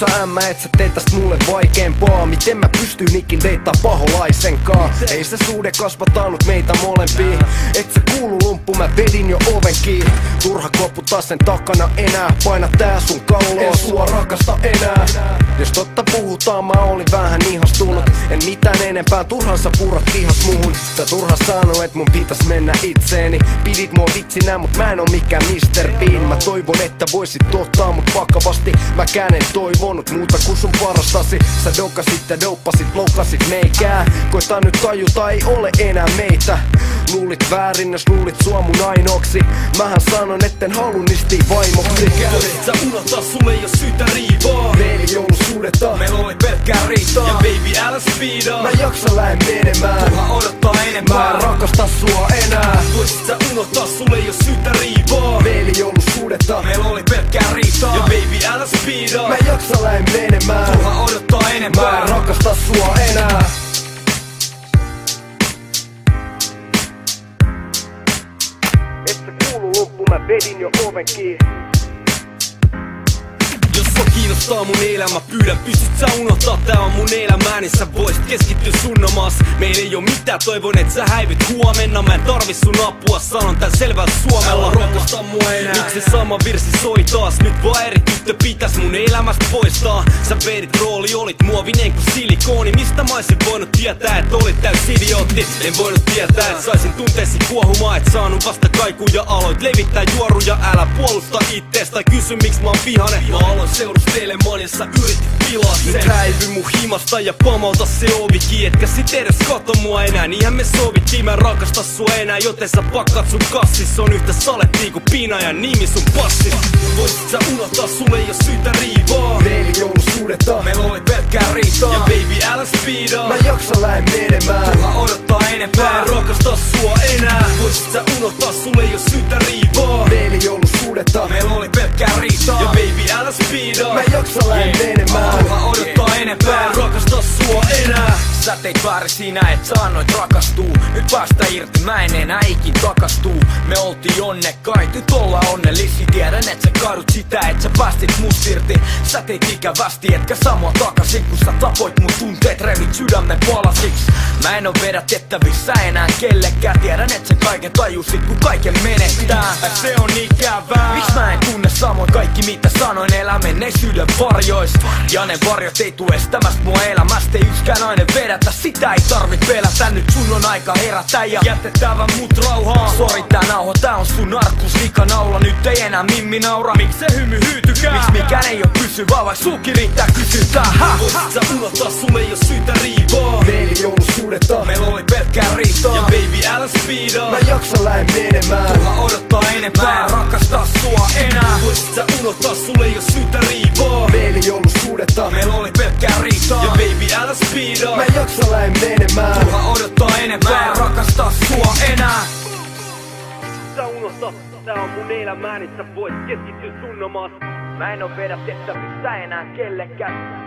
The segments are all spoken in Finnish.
Haluut sä et sä tee tästä mulle vaikeempaa. Miten mä pystyn ikin deittaa paholaisenkaan? Ei se suhde kasvattanut meitä molempia. Et sä kuulu lumppu, mä vedin jo oven kiinni. Turha koputtaa sen takana enää. Paina tää sun kalloa, en sua rakasta enää. Jos totta puhutaan, mä olin vähän ihastunut. En mitään enempää, turhaan sä purrat vihas muuhun. Sä turha sano, et mun pitäis mennä itseeni. Pidit mua vitsinä, mut mä en oo mikään Mr. Bean. Mä toivon, että voisit ottaa mut vakavasti. Mäkään en toivonut muuta kuin sun parastasi. Sä dokasit ja douppasit, loukasit meikää. Koita nyt tajuta, ei ole enää meitä. Luulit väärin, jos luulit sua mun ainoksi. Mähän sanon, etten halu nistii vaimoksi. Voisit sä unohtaa, sulle ei oo syytä riivaa. Meillä ei ollut suhdetta, meillä oli pelkkää riitaa. Ja baby älä speedaa, mä jaksa lähen menemään. Turha odottaa enempää, mä en rakasta sua enää. Voisit sä unohtaa, sulle ei oo syytä riivaa. Meillä ei ollut suhdetta, meillä oli pelkkää riitaa. Ja baby älä speedaa, mä jaksa lähen menemään. Turha odottaa enempää, mä en rakasta sua enää. Et sä kuulu loppu, mä vedin jo oven kiinni. Jos sua kiinnostaa mun elämä, pyydän pystyt sä unohtaa, tää on mun elämä, niin sä voisit keskittyä sun omas. Meillä ei oo mitään, toivon et sä häivyt huomenna. Mä en tarvi sun apua, sanon tän selvällä suomella. Rakasta mua enää, nyt se sama virsi soi taas. Nyt vaan eri tyttö pitäis mun elämästä poistaa. Sä vedit rooli, olit muovinen kuin silikooni. Mistä mä oisin voinut tietää, et olit täys idiootti? En voinut tietää, et saisin tunteesi kuohumaan. Et saanut vasta kaikuja, aloit levittää juoruja. Älä puolusta ittees tai kysy miks mä oon vihanen. Mä aloin seurustelemaan ja sä yritit pilaa sen. Nyt häivy mun himasta ja pamauta se ovikin. Etkä sit edes kato mua enää, niinhän me sovittiin. Mä en rakasta sua enää, joten sä pakkaat sun kassis. On yhtä salettiin kuin piinajan nimi sun passis. Voisit sä unohtaa, sulle ei oo syytä riivaa. Meillä ei ollut suhdetta, meillä oli pelkkää riitaa. Ja baby älä speedaa, mä jaksa lähen menemään. Turha odottaa enempää, mä en rakasta sua enää. Voisit sä unohtaa, sulle ei oo syytä riivaa. Meillä ei ollut suhdetta, meillä oli pelkkää riitaa. Ja baby älä speedaa, mä jaksa lähen menemään. Turha odottaa enempää, mä en rakasta sua enää. Sä teit väärin siinä, et sä annoit rakastuu. Nyt päästä irti, mä en enää ikin takastuu. Me oltiin onnekkaita, nyt ollaan onnellisia. Tiedän et sä kadut sitä, et sä päästit must irti. Sä teit ikävästi, etkä samoa takaisin. Kun sä tapoit mun tunteet, revit sydämen palasiksi. Mä en oo vedätettävissä enää kellekään. Tiedän et sen kaiken tajusit, kun kaiken menettää. Se on ikävää, miks mä en tunne samoin kaikki mitä sanoin. Elä menneisyyden varjoista, ja ne varjot ei tuu estämästä mua elämästä. Ei yksikään nainen vedätä, sitä ei tarvit pelätä. Nyt sun on aika herätä ja jätettävä mut rauhaan. Sori tää nauho, tää on sun arkus likanaula. Nyt ei enää mimmi naura, miks se hymy hyytykää? Miks mikään ei oo pysyvää, vai suukin riittää kysyntää? Voisit sä unohtaa, sulle ei oo syytä riivaa. Meillä ei ollut suhdetta, meillä oli pelkkää riitaa. Ja baby älä speedaa, mä jaksa lähen menemään. Turha odottaa enempää, mä en rakasta sua enää. Voisit sä unohtaa, sulle ei oo syytä riivaa. Meillä ei ollut suhdetta, meillä oli pelkkää riitaa. Ja baby älä speedaa, mä jaksa lähen menemään. Turha odottaa enempää, mä en rakasta sua enää. Sä unohtaa, tää on mun elämä, niin sä voit keskittyä sun omas. Mä en oo vedätettävissä enää kellekään.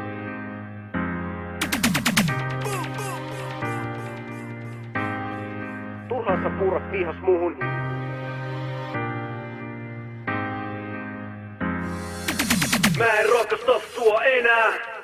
Turhaan sä purrat vihas muuhun. Mä en rakasta sua enää.